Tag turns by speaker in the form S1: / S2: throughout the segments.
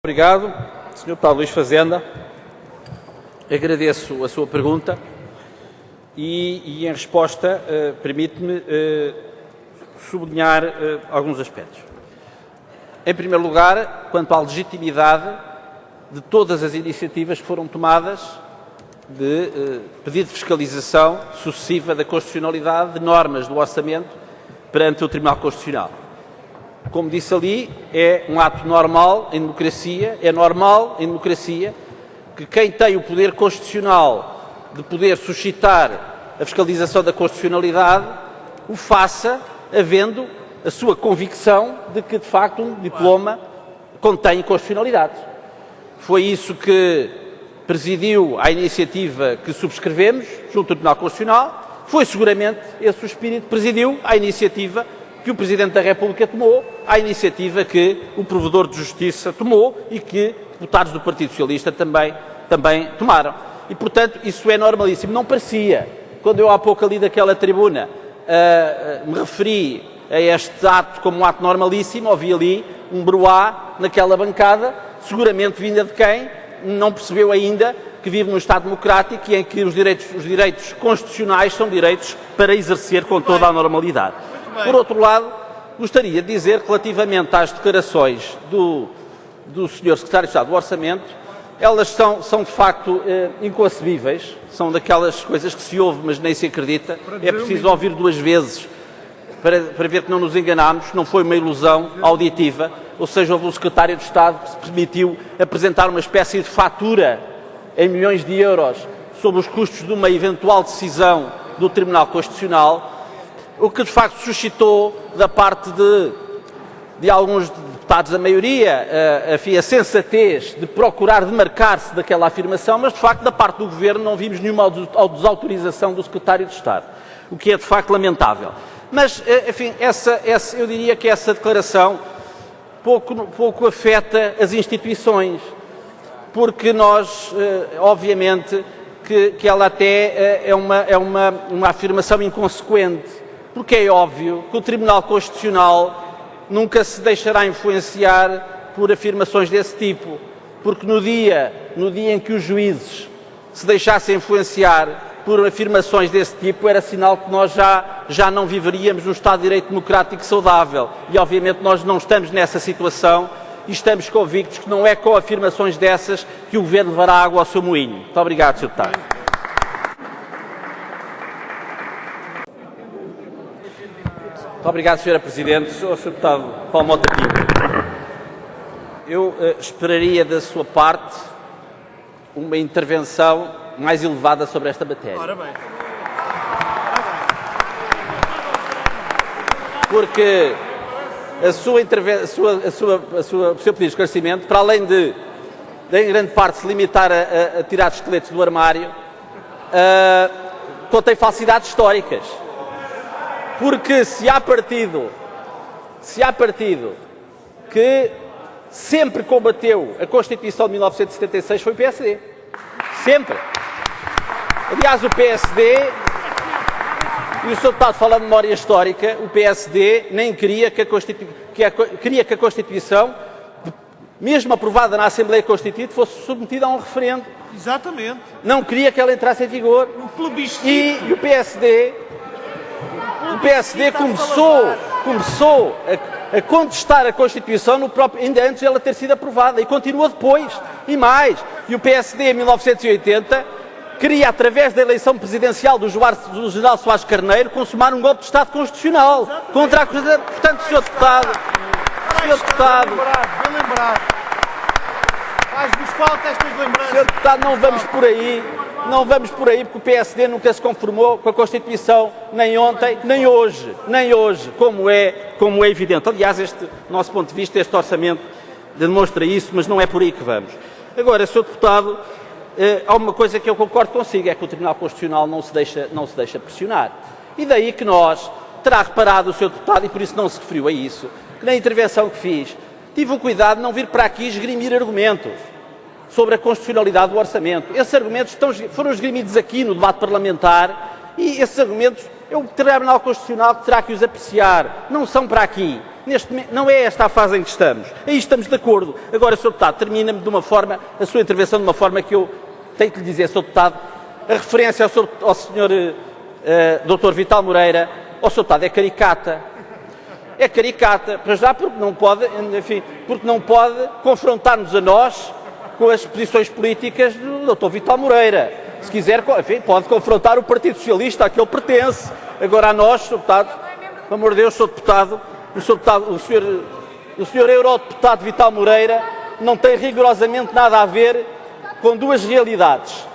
S1: Obrigado, Sr. Deputado Luís Fazenda. Agradeço a sua pergunta e em resposta, permite-me sublinhar alguns aspectos. Em primeiro lugar, quanto à legitimidade de todas as iniciativas que foram tomadas de pedido de fiscalização sucessiva da constitucionalidade de normas do orçamento perante o Tribunal Constitucional. Como disse ali, é um ato normal em democracia, é normal em democracia que quem tem o poder constitucional de poder suscitar a fiscalização da constitucionalidade o faça havendo a sua convicção de que, de facto, um diploma contém constitucionalidade. Foi isso que presidiu a iniciativa que subscrevemos junto ao Tribunal Constitucional, foi seguramente esse o espírito que presidiu a iniciativa que o Presidente da República tomou, a iniciativa que o Provedor de Justiça tomou e que deputados do Partido Socialista também tomaram. E, portanto, isso é normalíssimo. Não parecia, quando eu há pouco ali daquela tribuna me referi a este ato como um ato normalíssimo, ouvi ali um bruá naquela bancada, seguramente vinda de quem não percebeu ainda que vive num Estado democrático e em que os direitos constitucionais são direitos para exercer com toda a normalidade. Por outro lado, gostaria de dizer que relativamente às declarações do Sr. Secretário de Estado do Orçamento, elas são de facto inconcebíveis, são daquelas coisas que se ouve mas nem se acredita, é preciso ouvir duas vezes para ver que não nos enganámos, não foi uma ilusão auditiva, ou seja, houve um Secretário de Estado que se permitiu apresentar uma espécie de fatura em milhões de euros sobre os custos de uma eventual decisão do Tribunal Constitucional, o que de facto suscitou da parte de alguns deputados da maioria a sensatez de procurar demarcar-se daquela afirmação, mas de facto da parte do Governo não vimos nenhuma desautorização do Secretário de Estado, o que é de facto lamentável. Mas, enfim, eu diria que essa declaração pouco afeta as instituições, porque nós, obviamente, que ela até é uma afirmação inconsequente, porque é óbvio que o Tribunal Constitucional nunca se deixará influenciar por afirmações desse tipo, porque no dia em que os juízes se deixassem influenciar por afirmações desse tipo, era sinal que nós já não viveríamos num Estado de Direito democrático saudável. E, obviamente, nós não estamos nessa situação e estamos convictos que não é com afirmações dessas que o Governo levará água ao seu moinho. Muito obrigado, Sr. Deputado. Muito obrigado, Sra. Presidente. Sr. Deputado Paulo Mota Pinto, eu esperaria da sua parte uma intervenção mais elevada sobre esta matéria.
S2: Ora bem.
S1: Porque o seu pedido de esclarecimento, para além de em grande parte se limitar a tirar os esqueletos do armário, contém falsidades históricas. Porque se há partido que sempre combateu a Constituição de 1976 foi o PSD. Sempre. Aliás, o PSD, e o Sr. Deputado fala de memória histórica, o PSD nem queria que a Constituição, mesmo aprovada na Assembleia Constituinte, fosse submetida a um referendo.
S2: Exatamente.
S1: Não queria que ela entrasse em vigor.
S2: Um plebiscito.
S1: E o PSD começou a contestar a Constituição ainda antes de ela ter sido aprovada e continua depois. E mais, e o PSD em 1980 queria, através da eleição presidencial do General Soares Carneiro, consumar um golpe de Estado constitucional contra a Constituição. Portanto, Sr. Deputado,
S2: Bem lembrado. Faz-nos falta estas lembranças.
S1: Sr. Deputado, não vamos por aí, porque o PSD nunca se conformou com a Constituição, nem ontem, nem hoje, como é evidente. Aliás, do nosso ponto de vista, este orçamento demonstra isso, mas não é por aí que vamos. Agora, Sr. Deputado, há uma coisa que eu concordo consigo, é que o Tribunal Constitucional não se deixa pressionar. E daí que terá reparado o Sr. Deputado, e por isso não se referiu a isso, que na intervenção que fiz, tive o cuidado de não vir para aqui esgrimir argumentos sobre a constitucionalidade do orçamento. Esses argumentos foram esgrimidos aqui no debate parlamentar e esses argumentos É o Tribunal Constitucional que terá que os apreciar, não são para aqui. Neste momento, não é esta a fase em que estamos. Aí estamos de acordo. Agora, Sr. Deputado, termina-me de uma forma, a sua intervenção de uma forma que eu tenho que lhe dizer, Sr. Deputado, a referência ao Sr. Dr. Vital Moreira, ao Sr. Deputado, é caricata. É caricata, para já porque não pode, enfim, porque não pode confrontar-nos a nós com as posições políticas do Dr. Vital Moreira. Se quiser, enfim, pode confrontar o Partido Socialista a que ele pertence. Agora a nós, Sr. Deputado, pelo amor de Deus, Sr. Deputado, o Sr. Eurodeputado Vital Moreira não tem rigorosamente nada a ver com duas realidades.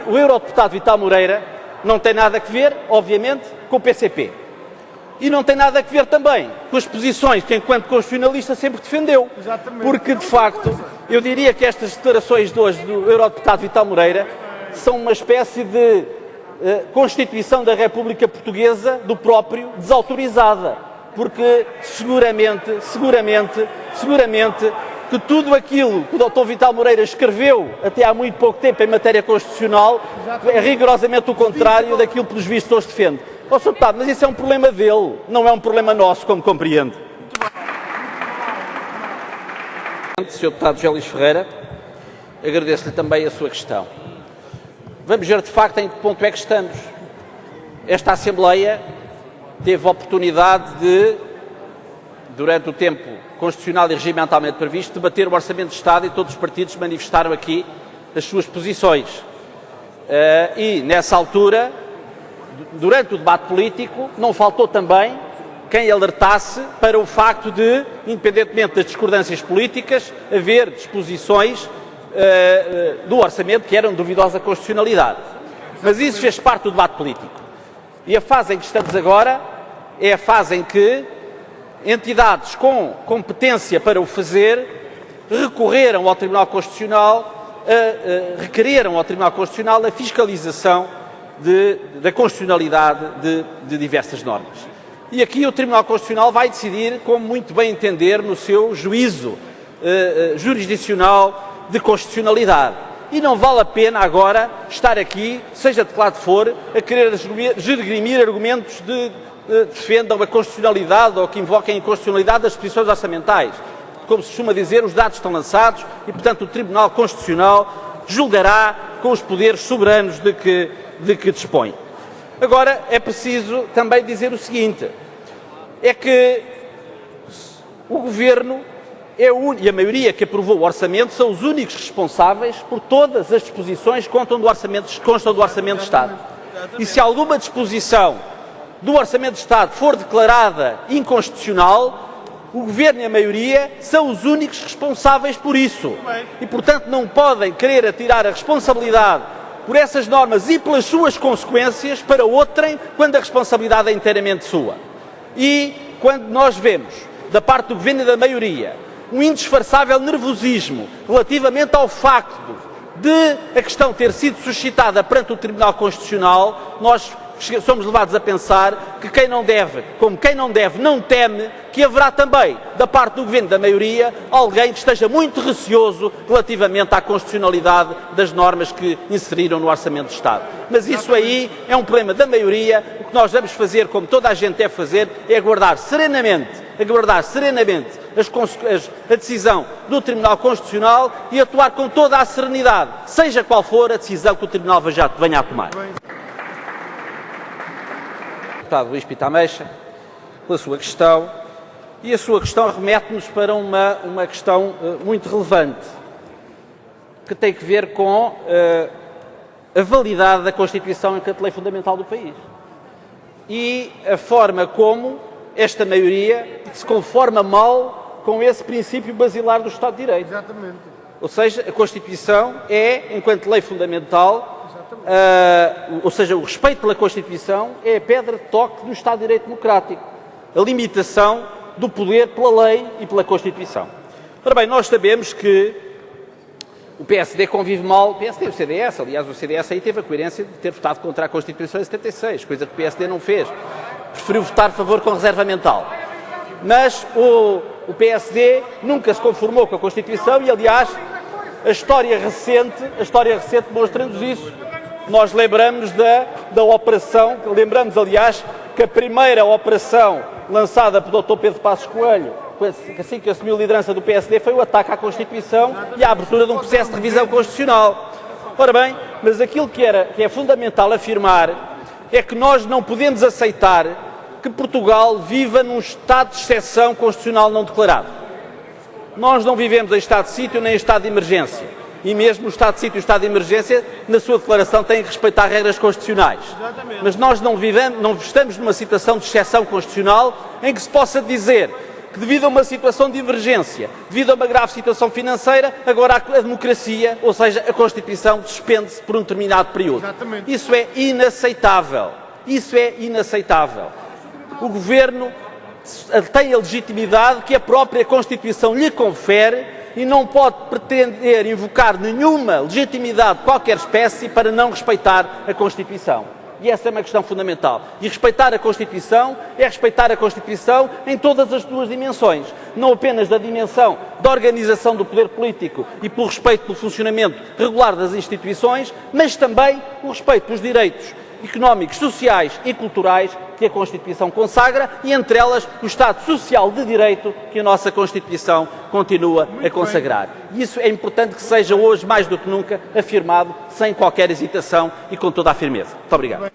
S1: O Eurodeputado Vital Moreira não tem nada a ver, obviamente, com o PCP. E não tem nada a ver também com as posições que, enquanto constitucionalista, sempre defendeu.
S2: Exatamente.
S1: Porque, de facto, eu diria que estas declarações de hoje do Eurodeputado Vital Moreira são uma espécie de Constituição da República Portuguesa do próprio desautorizada. Porque, seguramente, que tudo aquilo que o Dr. Vital Moreira escreveu até há muito pouco tempo em matéria constitucional é rigorosamente o contrário daquilo que, pelos vistos, hoje defende. Ó, Sr. Deputado, mas isso é um problema dele, não é um problema nosso, como compreende. Sr. Deputado José Luís Ferreira, agradeço-lhe também a sua questão. Vamos ver, de facto, em que ponto é que estamos. Esta Assembleia teve a oportunidade de, durante o tempo constitucional e regimentalmente previsto, debater o Orçamento de Estado e todos os partidos manifestaram aqui as suas posições. E, nessa altura, durante o debate político, não faltou também quem alertasse para o facto de, independentemente das discordâncias políticas, haver disposições do orçamento que eram de duvidosa constitucionalidade. Mas isso fez parte do debate político. E a fase em que estamos agora é a fase em que entidades com competência para o fazer recorreram ao Tribunal Constitucional, requereram ao Tribunal Constitucional a fiscalização da constitucionalidade de diversas normas. E aqui o Tribunal Constitucional vai decidir como muito bem entender no seu juízo jurisdicional de constitucionalidade. E não vale a pena agora estar aqui, seja de que lado for, a querer esgrimir argumentos de defendam a constitucionalidade ou que invoquem a inconstitucionalidade das posições orçamentais. Como se costuma dizer, os dados estão lançados e, portanto, o Tribunal Constitucional julgará com os poderes soberanos de que dispõe. Agora, é preciso também dizer o seguinte, é que o Governo e a maioria que aprovou o Orçamento são os únicos responsáveis por todas as disposições que constam do Orçamento de Estado. E se alguma disposição do Orçamento de Estado for declarada inconstitucional, o Governo e a maioria são os únicos responsáveis por isso. E, portanto, não podem querer atirar a responsabilidade por essas normas e pelas suas consequências para outrem, quando a responsabilidade é inteiramente sua. E quando nós vemos, da parte do Governo e da maioria, um indisfarçável nervosismo relativamente ao facto de a questão ter sido suscitada perante o Tribunal Constitucional, nós somos levados a pensar que quem não deve, como quem não deve, não teme que haverá também, da parte do Governo e da maioria, alguém que esteja muito receoso relativamente à constitucionalidade das normas que inseriram no Orçamento de Estado. Mas isso aí é um problema da maioria. O que nós vamos fazer, como toda a gente deve fazer, é aguardar serenamente a decisão do Tribunal Constitucional e atuar com toda a serenidade, seja qual for a decisão que o Tribunal venha a tomar. Deputado Luís Pita Ameixa, pela sua questão, e a sua questão remete-nos para uma questão muito relevante, que tem que ver com a validade da Constituição enquanto lei fundamental do país. E a forma como esta maioria se conforma mal com esse princípio basilar do Estado de Direito.
S2: Exatamente.
S1: Ou seja, a Constituição é, enquanto lei fundamental, ou seja, o respeito pela Constituição é a pedra de toque do Estado de Direito democrático. A limitação do poder pela lei e pela Constituição. Ora bem, nós sabemos que o PSD convive mal, o PSD e o CDS, aliás, o CDS aí teve a coerência de ter votado contra a Constituição em 76, coisa que o PSD não fez. Preferiu votar a favor com reserva mental. Mas o PSD nunca se conformou com a Constituição e, aliás, a história recente demonstra-nos isso, nós lembramos da operação, lembramos, aliás, que a primeira operação lançada pelo Dr. Pedro Passos Coelho, assim que assumiu a liderança do PSD, foi o ataque à Constituição e a abertura de um processo de revisão constitucional. Ora bem, mas aquilo que é fundamental afirmar é que nós não podemos aceitar que Portugal viva num estado de exceção constitucional não declarado. Nós não vivemos em estado de sítio nem em estado de emergência. E mesmo o estado de sítio e o estado de emergência, na sua declaração, têm que respeitar regras constitucionais.
S2: Exatamente.
S1: Mas nós não estamos numa situação de exceção constitucional em que se possa dizer que, devido a uma situação de emergência, devido a uma grave situação financeira, agora a democracia, ou seja, a Constituição, suspende-se por um determinado período.
S2: Exatamente.
S1: Isso é inaceitável. Isso é inaceitável. O Governo tem a legitimidade que a própria Constituição lhe confere e não pode pretender invocar nenhuma legitimidade de qualquer espécie para não respeitar a Constituição. E essa é uma questão fundamental. E respeitar a Constituição é respeitar a Constituição em todas as suas dimensões. Não apenas da dimensão da organização do poder político e pelo respeito pelo funcionamento regular das instituições, mas também o respeito pelos direitos económicos, sociais e culturais que a Constituição consagra e, entre elas, o Estado Social de Direito que a nossa Constituição continua a consagrar. E isso é importante que seja hoje, mais do que nunca, afirmado sem qualquer hesitação e com toda a firmeza. Muito obrigado.